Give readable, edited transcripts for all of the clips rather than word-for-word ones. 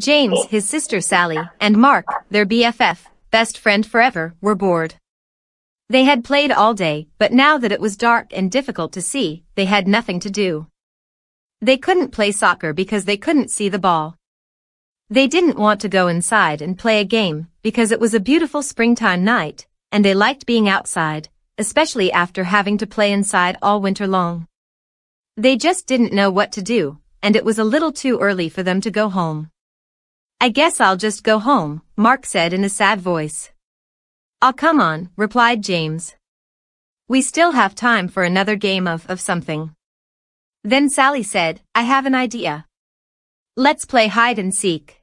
James, his sister Sally, and Mark, their BFF, best friend forever, were bored. They had played all day, but now that it was dark and difficult to see, they had nothing to do. They couldn't play soccer because they couldn't see the ball. They didn't want to go inside and play a game because it was a beautiful springtime night, and they liked being outside, especially after having to play inside all winter long. They just didn't know what to do, and it was a little too early for them to go home. "I guess I'll just go home," Mark said in a sad voice. "Oh, come on," replied James. "We still have time for another game of something." Then Sally said, "I have an idea. Let's play hide and seek."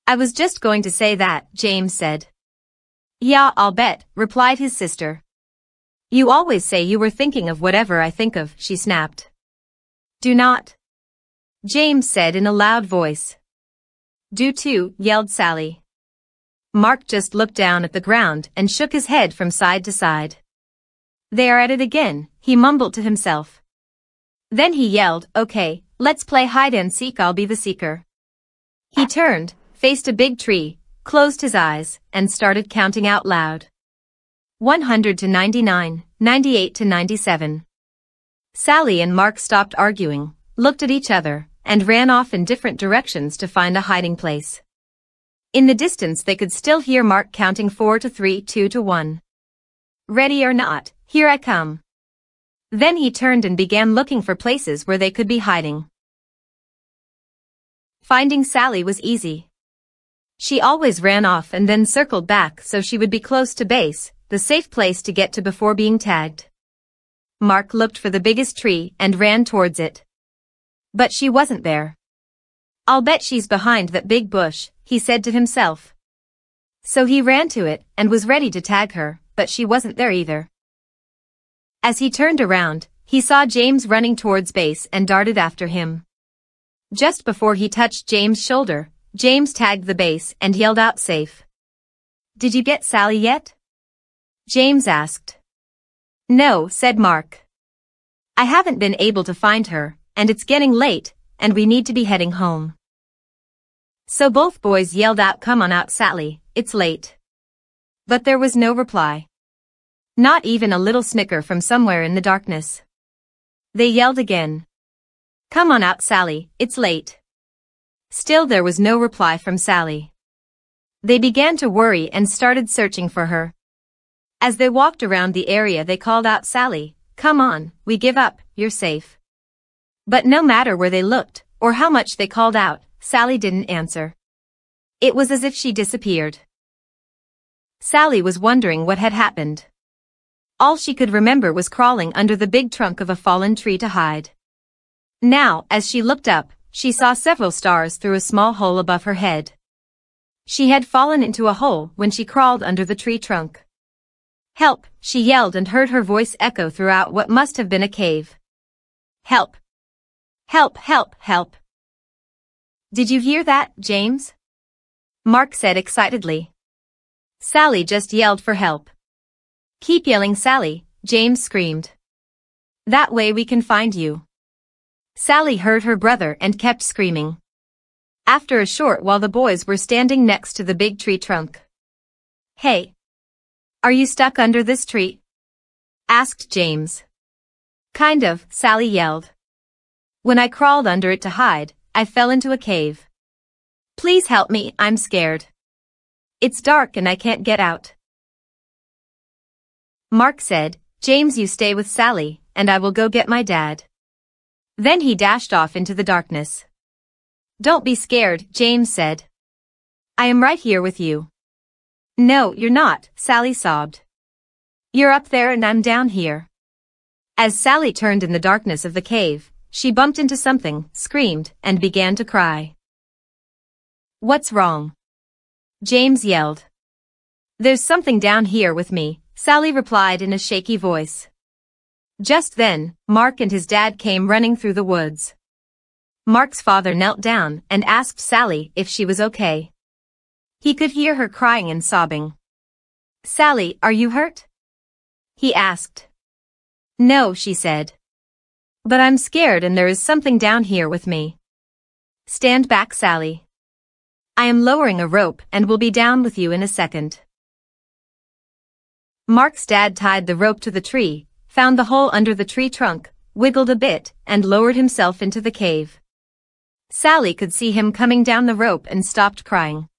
"I was just going to say that," James said. "Yeah, I'll bet," replied his sister. "You always say you were thinking of whatever I think of," she snapped. "Do not," James said in a loud voice. "Do too," yelled Sally. Mark just looked down at the ground and shook his head from side to side. "They are at it again," he mumbled to himself. Then he yelled, "Okay, let's play hide and seek, I'll be the seeker." He turned, faced a big tree, closed his eyes, and started counting out loud. 100 to 99, 98 to 97. Sally and Mark stopped arguing, looked at each other, and ran off in different directions to find a hiding place. In the distance they could still hear Mark counting 4 to 3, 2 to 1. "Ready or not, here I come." Then he turned and began looking for places where they could be hiding. Finding Sally was easy. She always ran off and then circled back so she would be close to base, the safe place to get to before being tagged. Mark looked for the biggest tree and ran towards it. But she wasn't there. "I'll bet she's behind that big bush," he said to himself. So he ran to it and was ready to tag her, but she wasn't there either. As he turned around, he saw James running towards base and darted after him. Just before he touched James' shoulder, James tagged the base and yelled out, "Safe." "Did you get Sally yet?" James asked. "No," said Mark. "I haven't been able to find her, and it's getting late, and we need to be heading home." So both boys yelled out, "Come on out, Sally, it's late." But there was no reply. Not even a little snicker from somewhere in the darkness. They yelled again. "Come on out, Sally, it's late." Still there was no reply from Sally. They began to worry and started searching for her. As they walked around the area they called out, "Sally, come on, we give up, you're safe." But no matter where they looked, or how much they called out, Sally didn't answer. It was as if she disappeared. Sally was wondering what had happened. All she could remember was crawling under the big trunk of a fallen tree to hide. Now, as she looked up, she saw several stars through a small hole above her head. She had fallen into a hole when she crawled under the tree trunk. "Help!" she yelled and heard her voice echo throughout what must have been a cave. "Help! Help, help, help!" "Did you hear that, James?" Mark said excitedly. "Sally just yelled for help." "Keep yelling, Sally," James screamed. "That way we can find you." Sally heard her brother and kept screaming. After a short while the boys were standing next to the big tree trunk. "Hey! Are you stuck under this tree?" asked James. "Kind of," Sally yelled. "When I crawled under it to hide, I fell into a cave. Please help me, I'm scared. It's dark and I can't get out." Mark said, "James, you stay with Sally, and I will go get my dad." Then he dashed off into the darkness. "Don't be scared," James said. "I am right here with you." "No, you're not," Sally sobbed. "You're up there and I'm down here." As Sally turned in the darkness of the cave, she bumped into something, screamed, and began to cry. "What's wrong?" James yelled. "There's something down here with me," Sally replied in a shaky voice. Just then, Mark and his dad came running through the woods. Mark's father knelt down and asked Sally if she was okay. He could hear her crying and sobbing. "Sally, are you hurt?" he asked. "No," she said. "But I'm scared and there is something down here with me." Stand back, Sally. I am lowering a rope and will be down with you in a second. Mark's dad tied the rope to the tree, found the hole under the tree trunk, wiggled a bit, and lowered himself into the cave. Sally could see him coming down the rope and stopped crying.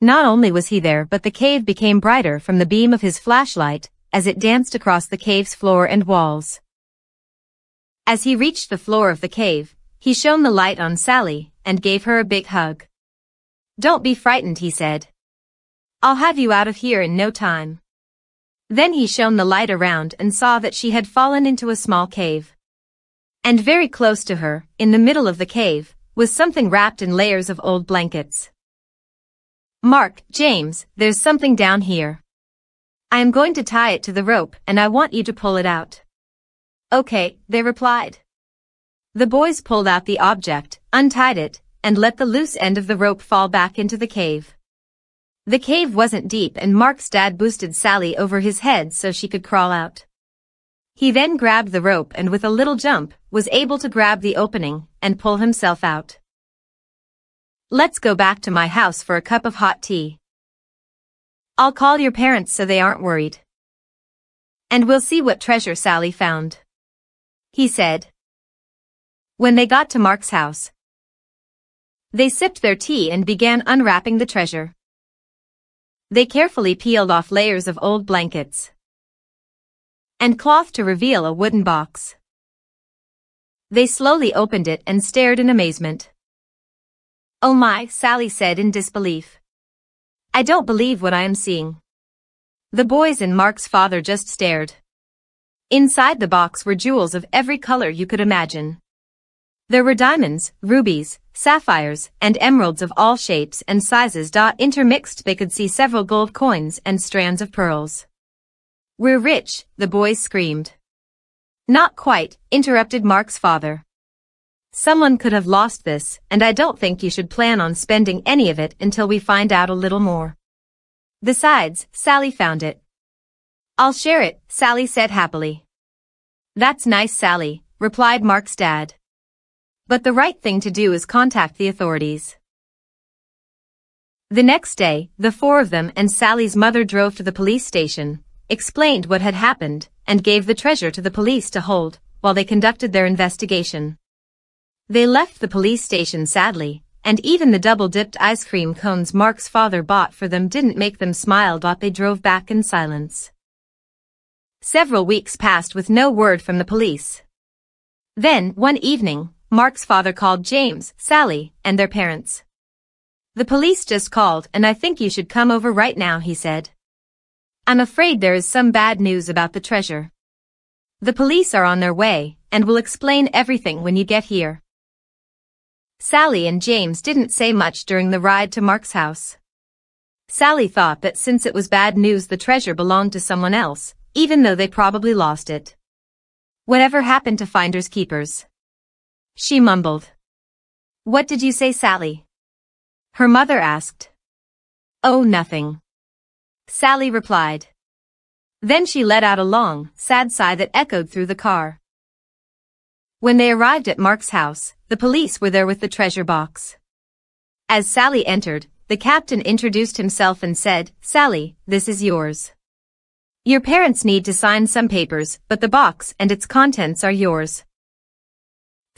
Not only was he there, but the cave became brighter from the beam of his flashlight as it danced across the cave's floor and walls. As he reached the floor of the cave, he shone the light on Sally and gave her a big hug. "Don't be frightened," he said. "I'll have you out of here in no time." Then he shone the light around and saw that she had fallen into a small cave. And very close to her, in the middle of the cave, was something wrapped in layers of old blankets. "Mark, James, there's something down here. I am going to tie it to the rope and I want you to pull it out." "Okay," they replied. The boys pulled out the object, untied it, and let the loose end of the rope fall back into the cave. The cave wasn't deep and Mark's dad boosted Sally over his head so she could crawl out. He then grabbed the rope and with a little jump, was able to grab the opening and pull himself out. "Let's go back to my house for a cup of hot tea. I'll call your parents so they aren't worried. And we'll see what treasure Sally found," he said. When they got to Mark's house, they sipped their tea and began unwrapping the treasure. They carefully peeled off layers of old blankets and cloth to reveal a wooden box. They slowly opened it and stared in amazement. "Oh my," Sally said in disbelief. "I don't believe what I am seeing." The boys and Mark's father just stared. Inside the box were jewels of every color you could imagine. There were diamonds, rubies, sapphires, and emeralds of all shapes and sizes. Intermixed they could see several gold coins and strands of pearls. "We're rich," the boys screamed. "Not quite," interrupted Mark's father. "Someone could have lost this, and I don't think you should plan on spending any of it until we find out a little more. Besides, Sally found it." "I'll share it," Sally said happily. "That's nice, Sally," replied Mark's dad. "But the right thing to do is contact the authorities." The next day, the four of them and Sally's mother drove to the police station, explained what had happened, and gave the treasure to the police to hold while they conducted their investigation. They left the police station sadly, and even the double-dipped ice cream cones Mark's father bought for them didn't make them smile. They drove back in silence. Several weeks passed with no word from the police. Then, one evening, Mark's father called James, Sally, and their parents. "The police just called and I think you should come over right now," he said. "I'm afraid there is some bad news about the treasure. The police are on their way and will explain everything when you get here." Sally and James didn't say much during the ride to Mark's house. Sally thought that since it was bad news, the treasure belonged to someone else, even though they probably lost it. "Whatever happened to finders keepers?" she mumbled. "What did you say, Sally?" her mother asked. "Oh, nothing," Sally replied. Then she let out a long, sad sigh that echoed through the car. When they arrived at Mark's house, the police were there with the treasure box. As Sally entered, the captain introduced himself and said, "Sally, this is yours. Your parents need to sign some papers, but the box and its contents are yours."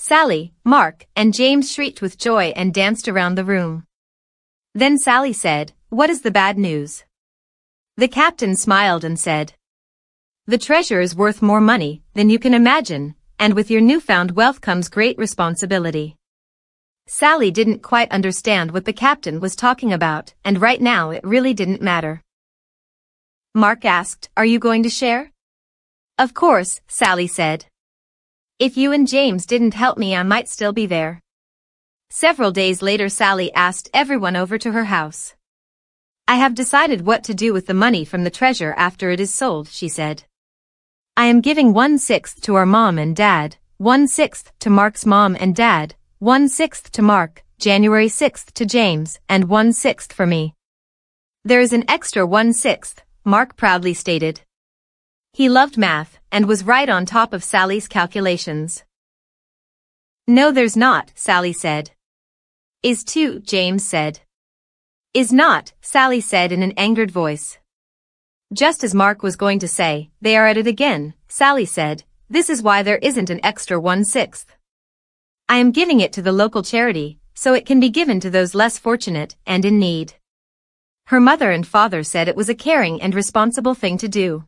Sally, Mark, and James shrieked with joy and danced around the room. Then Sally said, "What is the bad news?" The captain smiled and said, "The treasure is worth more money than you can imagine, and with your newfound wealth comes great responsibility." Sally didn't quite understand what the captain was talking about, and right now it really didn't matter. Mark asked, "Are you going to share?" "Of course," Sally said. "If you and James didn't help me, I might still be there." Several days later, Sally asked everyone over to her house. "I have decided what to do with the money from the treasure after it is sold," she said. "I am giving 1/6 to our mom and dad, 1/6 to Mark's mom and dad, 1/6 to Mark, January 6th to James, and 1/6 for me." "There is an extra 1/6, Mark proudly stated. He loved math and was right on top of Sally's calculations. "No, there's not," Sally said. Is too, James said. Is not, Sally said in an angered voice. Just as Mark was going to say, they are at it again, Sally said, this is why there isn't an extra 1/6. I am giving it to the local charity, so it can be given to those less fortunate and in need. Her mother and father said it was a caring and responsible thing to do.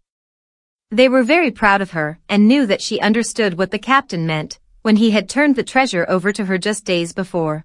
They were very proud of her and knew that she understood what the captain meant when he had turned the treasure over to her just days before.